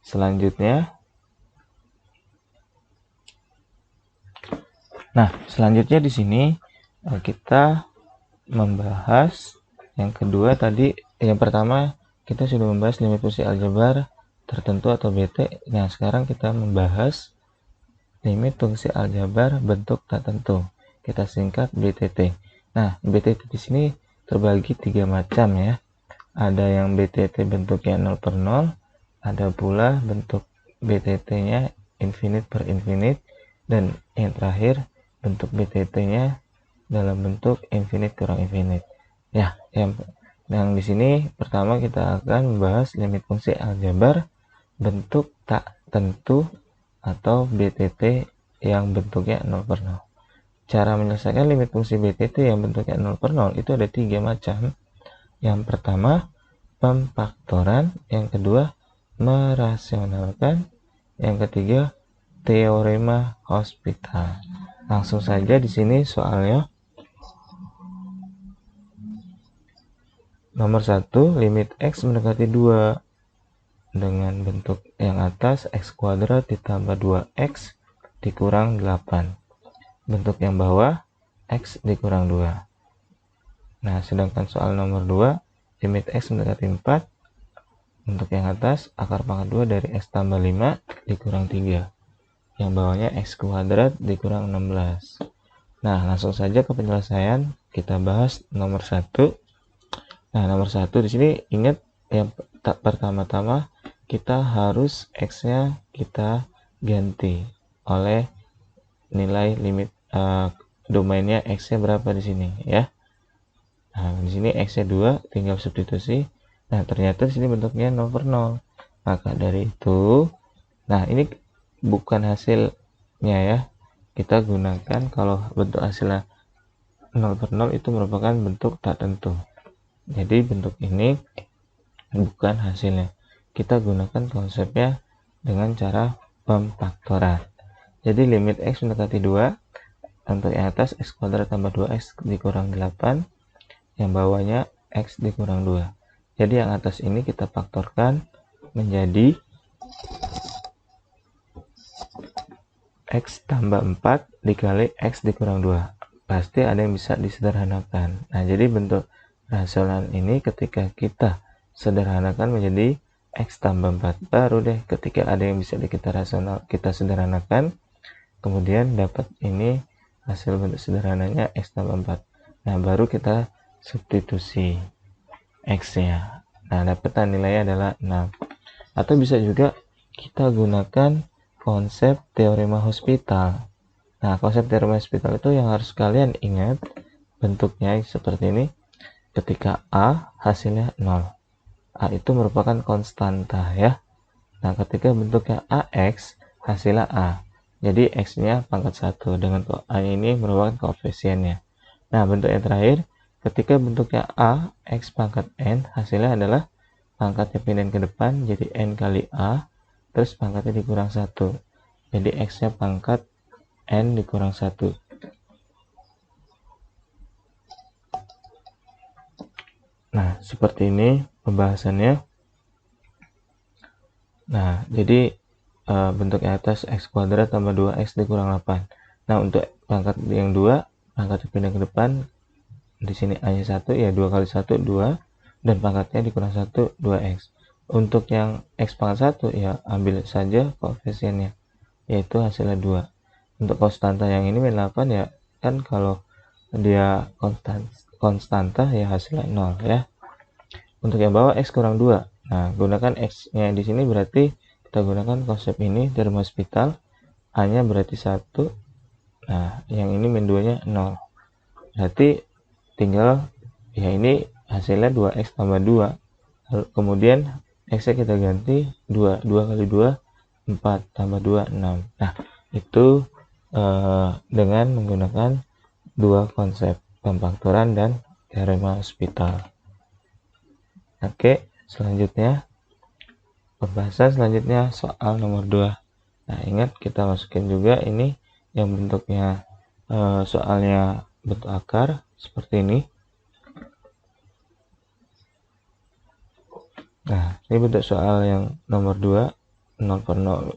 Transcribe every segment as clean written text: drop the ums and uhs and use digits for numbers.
selanjutnya di sini kita membahas yang kedua tadi. Yang pertama kita sudah membahas limit fungsi aljabar tertentu atau BT. Nah, sekarang kita membahas limit fungsi aljabar bentuk tak tentu. Kita singkat BTT. Nah, BTT di sini terbagi 3 macam ya. Ada yang BTT bentuknya 0/0, ada pula bentuk BTT-nya infinite per infinite, dan yang terakhir bentuk BTT-nya dalam bentuk infinite kurang infinite. Ya, yang di sini pertama kita akan membahas limit fungsi aljabar bentuk tak tentu atau BTT yang bentuknya 0/0. Cara menyelesaikan limit fungsi BTT yang bentuknya 0/0 itu ada 3 macam. Yang pertama, pemfaktoran. Yang kedua, merasionalkan. Yang ketiga, teorema Hospital. Langsung saja di sini soalnya. Nomor 1, limit X mendekati 2 dengan bentuk yang atas X kuadrat ditambah 2X dikurang 8. Bentuk yang bawah X dikurang 2. Nah, sedangkan soal nomor 2, limit X mendekati 4, bentuk yang atas akar pangkat 2 dari X tambah 5 dikurang 3. Yang bawahnya X kuadrat dikurang 16. Nah, langsung saja ke penyelesaian. Kita bahas nomor 1. Nah, nomor 1 di sini ingat yang pertama-tama kita harus X-nya kita ganti oleh nilai limit domainnya X-nya berapa di sini ya. Nah, di sini X-nya 2, tinggal substitusi. Nah, ternyata di sini bentuknya 0/0. Maka dari itu, nah ini bukan hasilnya ya. Kita gunakan kalau bentuk hasilnya 0/0 itu merupakan bentuk tak tentu. Jadi bentuk ini bukan hasilnya. Kita gunakan konsepnya dengan cara pemfaktoran. Jadi limit X mendekati 2, untuk yang atas X kuadrat tambah 2X dikurang 8, yang bawahnya X dikurang 2. Jadi yang atas ini kita faktorkan menjadi X tambah 4 dikali X dikurang 2. Pasti ada yang bisa disederhanakan. Nah, jadi bentuk rasional ini ketika kita sederhanakan menjadi X tambah 4. Baru deh ketika ada yang bisa kita sederhanakan, kemudian dapat ini hasil bentuk sederhananya X tambah 4. Nah, baru kita substitusi X-nya. Nah, dapat nilainya adalah 6. Atau bisa juga kita gunakan konsep teorema Hospital. Nah, konsep teorema Hospital itu yang harus kalian ingat bentuknya seperti ini. Ketika A hasilnya 0. A itu merupakan konstanta ya. Nah, ketika bentuknya AX hasilnya A. Jadi X-nya pangkat 1 dengan A ini merupakan koefisiennya. Nah, bentuk yang terakhir ketika bentuknya A X pangkat N hasilnya adalah pangkatnya pindahin ke depan jadi N kali A terus pangkatnya dikurang 1. Jadi X-nya pangkat N dikurang 1. Nah, seperti ini pembahasannya. Nah, jadi bentuk yang atas X kuadrat tambah 2X dikurang 8. Nah, untuk pangkat yang 2, pangkatnya pindah ke depan. Di sini A-nya 1, ya 2 kali 1, 2. Dan pangkatnya dikurang 1, 2X. Untuk yang X pangkat 1, ya ambil saja koefisiennya, yaitu hasilnya 2. Untuk konstanta yang ini 8 ya, kan kalau dia konstanta ya hasilnya 0 ya. Untuk yang bawah X kurang 2. Nah, gunakan X-nya di sini berarti kita gunakan konsep ini teorema Hospital. A-nya berarti 1. Nah, yang ini min 2-nya 0. Berarti tinggal ya ini hasilnya 2X tambah 2. Lalu kemudian X-nya kita ganti 2. 2 kali 2, 4 tambah 2, 6. Nah, itu dengan menggunakan dua konsep pemfaktoran dan teorema Hospital. Oke, selanjutnya pembahasan selanjutnya soal nomor 2. Nah, ingat kita masukin juga ini yang bentuknya soalnya bentuk akar seperti ini. Nah, ini bentuk soal yang nomor 2. 0 per 0.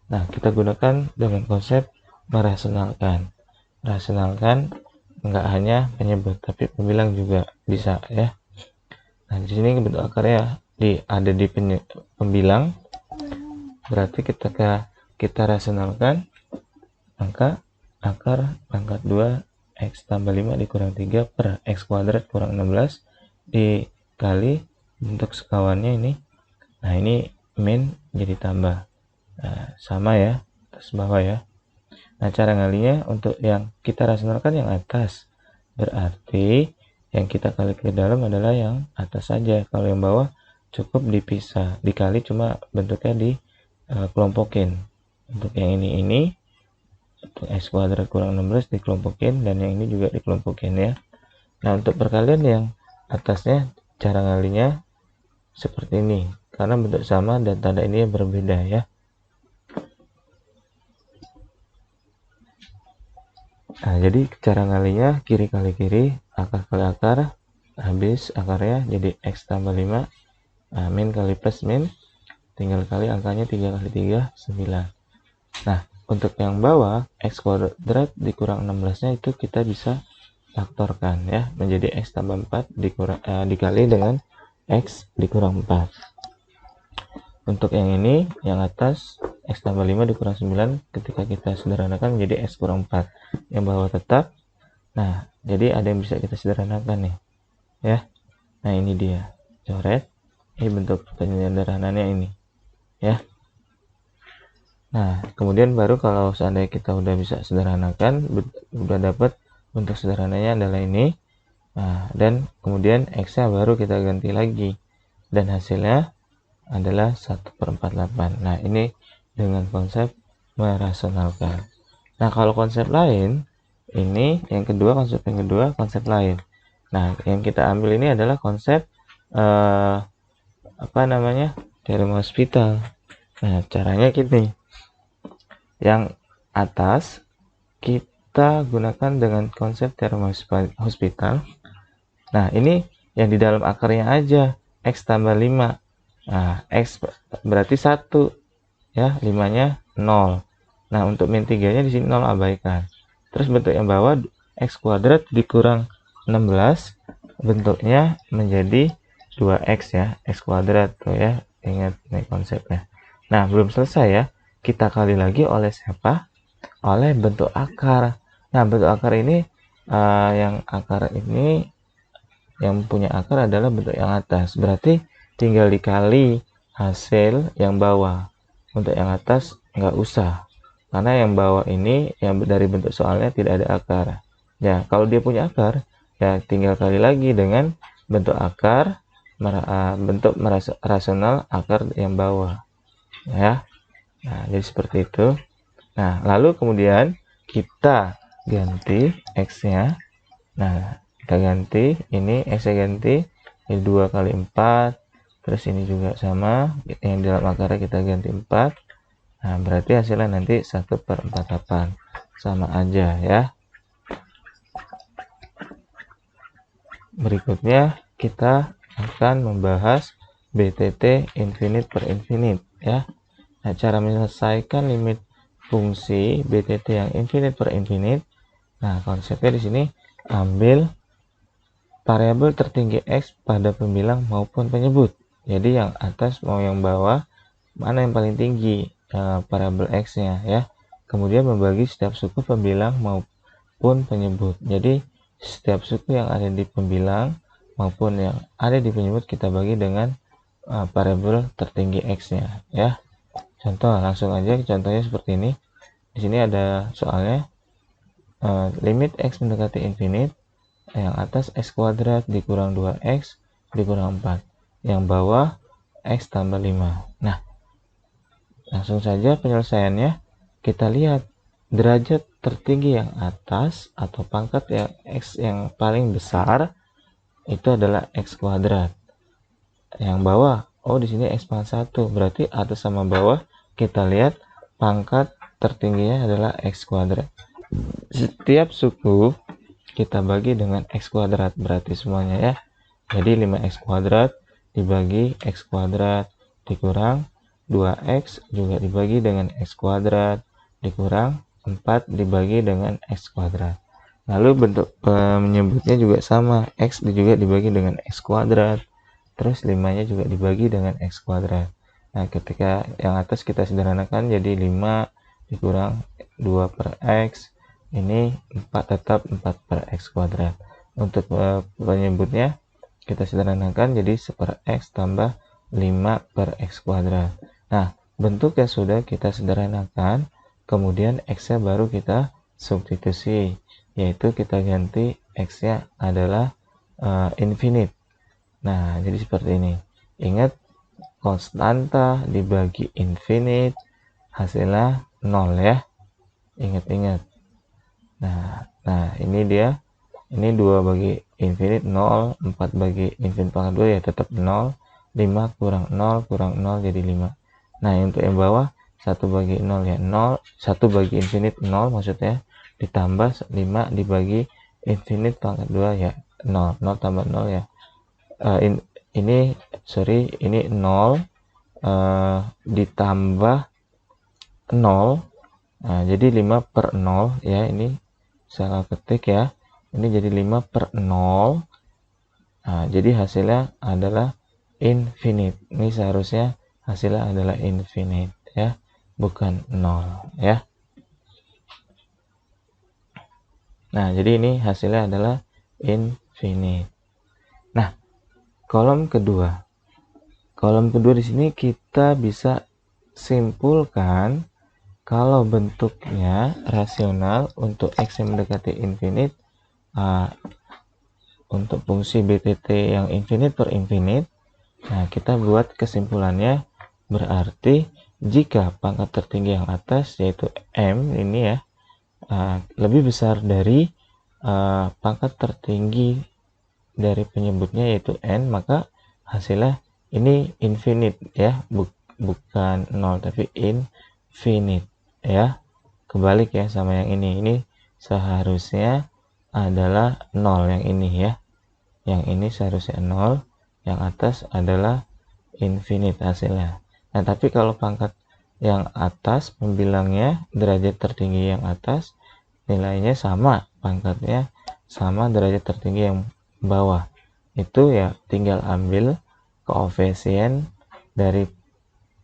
Nah, kita gunakan dengan konsep merasionalkan. Rasionalkan nggak hanya penyebut, tapi pembilang juga bisa ya. Nah, di sini bentuk akarnya ada di pembilang. Berarti ketika kita rasionalkan, maka akar pangkat 2 X tambah 5 dikurang 3 per X kuadrat kurang 16 dikali bentuk sekawannya ini. Nah, ini min jadi tambah. Nah, sama ya, atas bawah ya. Nah, cara ngalinya untuk yang kita rasionalkan yang atas. Berarti yang kita kali ke dalam adalah yang atas saja. Kalau yang bawah cukup dipisah, dikali cuma bentuknya dikelompokin. Untuk yang ini untuk X kuadrat kurang 16 dikelompokin, dan yang ini juga dikelompokin ya. Nah, untuk perkalian yang atasnya cara ngalinya seperti ini, karena bentuk sama dan tanda ini berbeda ya. Nah, jadi cara ngalinya kiri kali kiri, akar kali akar, habis akarnya jadi X tambah 5, nah, min kali plus min, tinggal kali angkanya 3 kali 3, 9. Nah, untuk yang bawah, X kuadrat dikurang 16-nya itu kita bisa faktorkan ya, menjadi X tambah 4 dikali dengan X dikurang 4. Untuk yang ini, yang atas, X tambah 5 dikurang 9, ketika kita sederhanakan menjadi X kurang 4. Yang bawah tetap. Nah, jadi ada yang bisa kita sederhanakan nih. Ya. Nah, ini dia. Coret. Ini bentuk penyederhanannya ini. Ya. Nah, kemudian baru kalau seandainya kita udah bisa sederhanakan, udah dapat bentuk sederhananya adalah ini. Nah, dan kemudian X-nya baru kita ganti lagi. Dan hasilnya adalah 1/48. Nah, ini dengan konsep merasionalkan. Nah, kalau konsep lain, ini yang kedua, konsep lain. Nah, yang kita ambil ini adalah konsep teorema hospital. Nah, caranya gini. Yang atas kita gunakan dengan konsep teorema hospital. Nah, ini yang di dalam akarnya aja, X tambah 5. Nah, X berarti 1 ya, 5-nya 0. Nah, untuk min 3-nya di sini 0 abaikan. Terus bentuk yang bawah X kuadrat dikurang 16, bentuknya menjadi 2X ya, X kuadrat tuh ya. Ingat nih konsepnya. Nah, belum selesai ya. Kita kali lagi oleh siapa? Oleh bentuk akar. Nah, bentuk akar ini yang punya akar adalah bentuk yang atas. Berarti tinggal dikali hasil yang bawah. Untuk yang atas nggak usah, karena yang bawah ini yang dari bentuk soalnya tidak ada akar. Ya, kalau dia punya akar, ya tinggal kali lagi dengan bentuk akar, bentuk rasional akar yang bawah. Ya, nah jadi seperti itu. Nah, lalu kemudian kita ganti X-nya. Nah, kita ganti, ini X-nya ganti, ini 2 kali 4, terus ini juga sama, yang di dalam akarnya kita ganti 4. Nah, berarti hasilnya nanti 1/48. Sama aja ya. Berikutnya kita akan membahas BTT infinite per infinite ya. Nah, cara menyelesaikan limit fungsi BTT yang infinite per infinite. Nah, konsepnya di sini ambil variabel tertinggi X pada pembilang maupun penyebut. Jadi yang atas mau yang bawah, mana yang paling tinggi variabel X-nya ya. Kemudian membagi setiap suku pembilang maupun penyebut. Jadi setiap suku yang ada di pembilang maupun yang ada di penyebut kita bagi dengan variabel tertinggi X-nya ya. Contoh, langsung aja contohnya seperti ini. Di sini ada soalnya limit X mendekati infinite. Yang atas X kuadrat dikurang 2X dikurang 4. Yang bawah X tambah 5. Nah, langsung saja penyelesaiannya. Kita lihat derajat tertinggi yang atas atau pangkat yang X yang paling besar itu adalah X kuadrat. Yang bawah, oh di sini X pangkat 1. Berarti atas sama bawah kita lihat pangkat tertingginya adalah X kuadrat. Setiap suku kita bagi dengan X kuadrat, berarti semuanya ya. Jadi 5X kuadrat dibagi X kuadrat dikurang 2x juga dibagi dengan x kuadrat dikurang 4 dibagi dengan x kuadrat. Lalu bentuk menyebutnya juga sama, x juga dibagi dengan x kuadrat, terus 5-nya juga dibagi dengan x kuadrat. Nah, ketika yang atas kita sederhanakan jadi 5 dikurang 2 per x, ini 4 tetap 4 per x kuadrat. Untuk penyebutnya kita sederhanakan jadi 1 per x tambah 5 per x kuadrat. Nah, bentuk yang sudah kita sederhanakan, kemudian x-nya baru kita substitusi, yaitu kita ganti x-nya adalah infinite. Nah, jadi seperti ini. Ingat, konstanta dibagi infinite hasilnya 0 ya. Ingat-ingat. Nah, ini dia. Ini 2 bagi infinite 0, 4 bagi infinite pangkat 2 ya tetap 0, 5 kurang 0 jadi 5. Nah, untuk yang bawah 1 bagi 0 ya 0, 1 bagi infinite 0 maksudnya, ditambah 5 dibagi infinite pangkat 2 ya 0, 0 tambah 0 ya. Ini 0 ditambah 0. Nah, jadi 5 per 0 ya, ini salah ketik ya. Ini jadi 5 per 0. Nah, jadi hasilnya adalah infinite. Ini seharusnya hasilnya adalah infinite ya, bukan 0 ya. Nah, jadi ini hasilnya adalah infinite. Nah, kolom kedua. Kolom kedua di sini kita bisa simpulkan kalau bentuknya rasional untuk x yang mendekati infinite, untuk fungsi BTT yang infinite per infinite. Nah, kita buat kesimpulannya, berarti jika pangkat tertinggi yang atas yaitu M ini ya lebih besar dari pangkat tertinggi dari penyebutnya yaitu N, maka hasilnya ini infinite ya, bukan 0 tapi infinite ya. Kebalik ya sama yang ini seharusnya adalah 0 yang ini ya. Yang ini seharusnya 0, yang atas adalah infinite hasilnya. Nah, tapi kalau pangkat yang atas pembilangnya derajat tertinggi yang atas nilainya sama, pangkatnya sama derajat tertinggi yang bawah. Itu ya tinggal ambil koefisien dari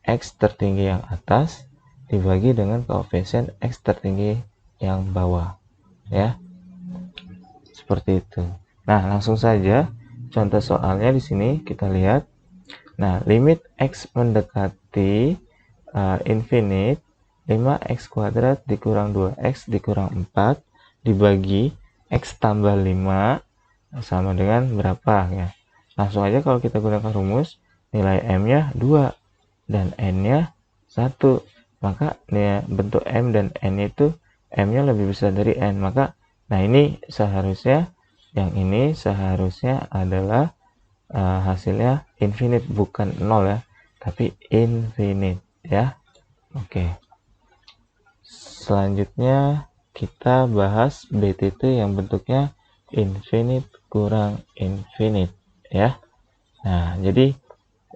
x tertinggi yang atas dibagi dengan koefisien x tertinggi yang bawah ya. Seperti itu. Nah, langsung saja contoh soalnya di sini kita lihat. Nah, limit x mendekati infinite, 5x kuadrat dikurang 2x dikurang 4 dibagi x tambah 5 sama dengan berapa ya. Langsung aja kalau kita gunakan rumus, nilai m-nya 2 dan n-nya 1. Maka bentuk m dan n itu m-nya lebih besar dari n. Maka nah ini seharusnya, yang ini seharusnya adalah hasilnya infinite, bukan 0 ya, tapi infinite ya. Oke. Selanjutnya kita bahas BTT yang bentuknya infinite kurang infinite ya. Nah, jadi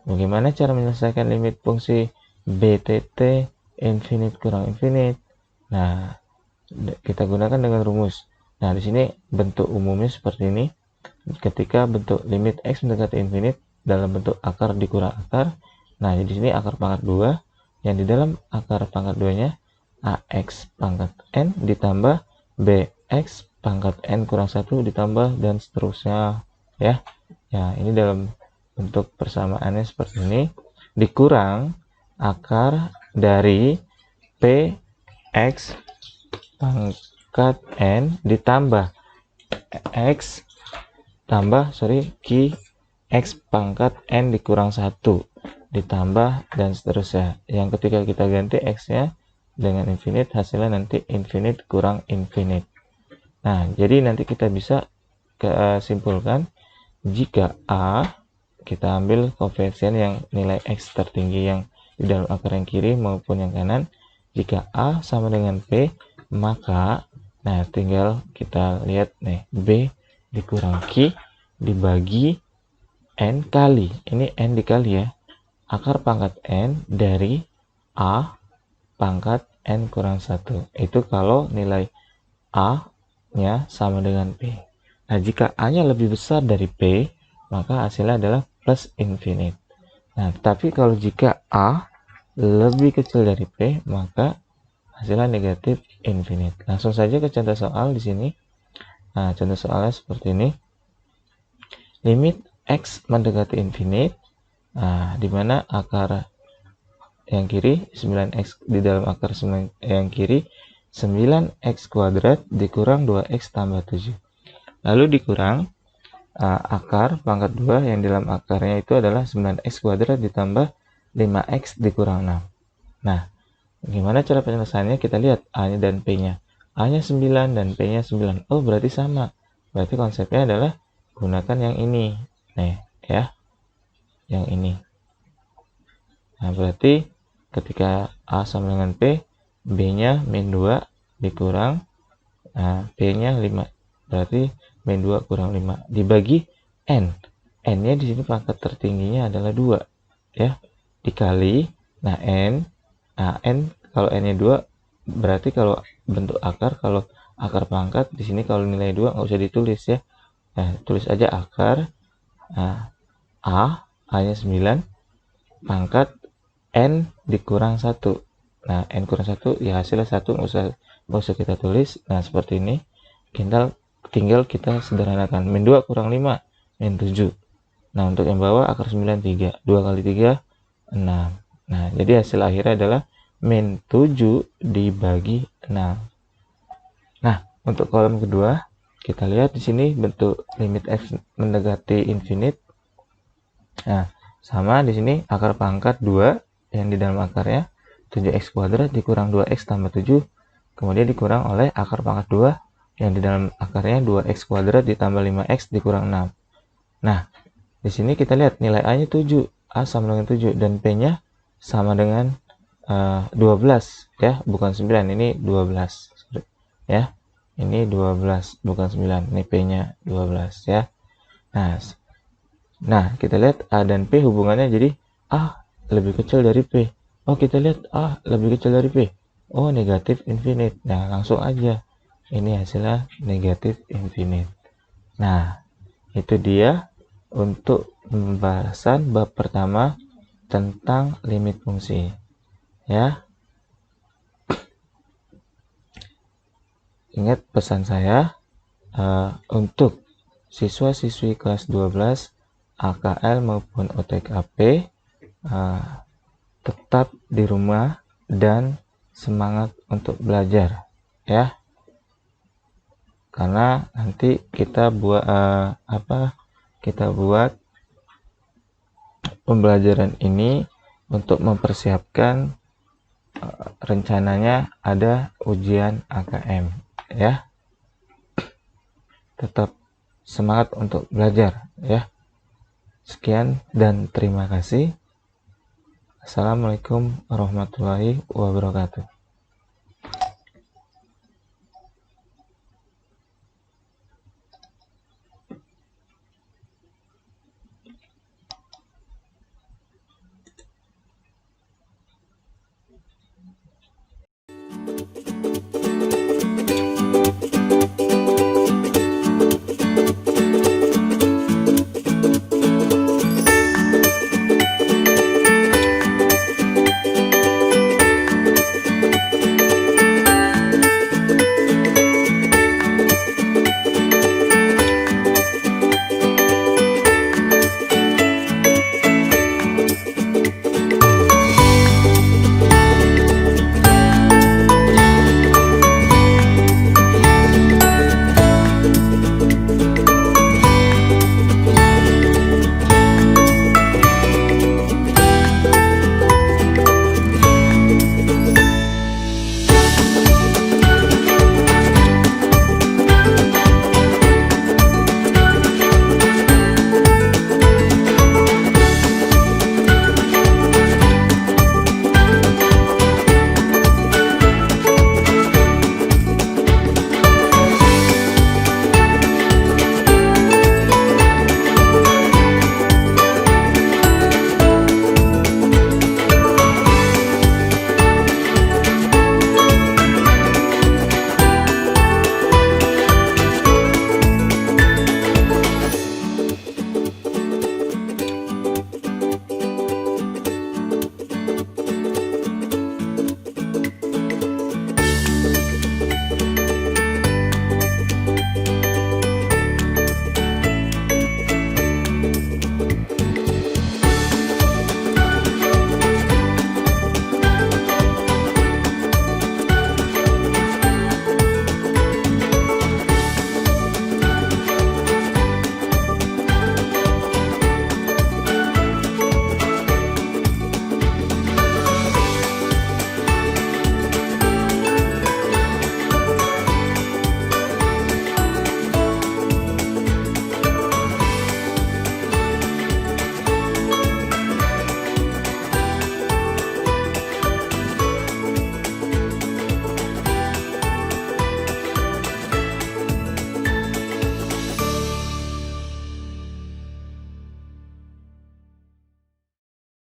bagaimana cara menyelesaikan limit fungsi BTT infinite kurang infinite? Nah, kita gunakan dengan rumus. Nah, di sini bentuk umumnya seperti ini. Ketika bentuk limit x mendekati infinite dalam bentuk akar dikurang akar. Nah, di sini akar pangkat 2, yang di dalam akar pangkat 2-nya ax pangkat n ditambah bx pangkat n kurang 1 ditambah dan seterusnya ya. Ya, ini dalam bentuk persamaannya seperti ini, dikurang akar dari px pangkat n ditambah x tambah q x pangkat n dikurang 1 ditambah dan seterusnya, yang ketika kita ganti x-nya dengan infinite, hasilnya nanti infinite kurang infinite. Nah, jadi nanti kita bisa simpulkan jika a, kita ambil koefisien yang nilai x tertinggi yang di dalam akar yang kiri maupun yang kanan. Jika a sama dengan p, maka nah tinggal kita lihat nih, b dikurang q dibagi n kali, ini n dikali ya, akar pangkat N dari A pangkat N kurang 1. Itu kalau nilai A-nya sama dengan P. Nah, jika A-nya lebih besar dari P, maka hasilnya adalah plus infinite. Nah, tapi kalau jika A lebih kecil dari P, maka hasilnya negatif infinite. Langsung saja ke contoh soal di sini. Nah, contoh soalnya seperti ini. Limit X mendekati infinite. Nah, di mana akar yang kiri 9x di dalam akar 9 yang kiri 9x kuadrat dikurang 2x tambah 7. Lalu dikurang akar pangkat 2 yang dalam akarnya itu adalah 9x kuadrat ditambah 5x dikurang 6. Nah, gimana cara penyelesaiannya? Kita lihat A-nya dan P-nya. A-nya 9 dan P-nya 9. Oh, berarti sama. Berarti konsepnya adalah gunakan yang ini. Nih, ya. Yang ini. Nah, berarti ketika A sama dengan P, B-nya min 2 dikurang P-nya 5. Berarti min 2 kurang 5 dibagi N. N-nya di sini pangkat tertingginya adalah 2, ya. Dikali N kalau N-nya 2 berarti kalau bentuk akar, kalau akar pangkat di sini kalau nilai 2 nggak usah ditulis ya. Nah, tulis aja akar A-nya 9 pangkat N dikurang 1. Nah, N kurang 1 ya hasilnya 1, nggak usah kita tulis. Nah, seperti ini. Tinggal kita sederhanakan. Min 2 kurang 5, min 7. Nah, untuk yang bawah akar 9, 3. 2 kali 3, 6. Nah, jadi hasil akhirnya adalah min 7 dibagi 6. Nah, untuk kolom kedua, kita lihat di sini bentuk limit X mendekati infinite. Nah, sama di sini akar pangkat 2 yang di dalam akarnya 7x kuadrat dikurang 2x tambah 7, kemudian dikurang oleh akar pangkat 2 yang di dalam akarnya 2x kuadrat ditambah 5x dikurang 6. Nah, di sini kita lihat nilai A-nya 7, A sama dengan 7 dan P-nya sama dengan 12 ya, bukan 9, ini 12. Ya. Ini 12 bukan 9, ini P-nya 12 ya. Nah, kita lihat A dan P hubungannya jadi A lebih kecil dari P. Oh, kita lihat A lebih kecil dari P. Oh, negatif infinite. Nah, langsung aja. Ini hasilnya negatif infinite. Nah, itu dia untuk pembahasan bab pertama tentang limit fungsi. Ya. Ingat pesan saya untuk siswa-siswi kelas 12 AKL maupun OTKP tetap di rumah dan semangat untuk belajar ya, karena nanti kita buat pembelajaran ini untuk mempersiapkan rencananya ada ujian AKM ya. Tetap semangat untuk belajar ya. Sekian dan terima kasih. Assalamualaikum warahmatullahi wabarakatuh.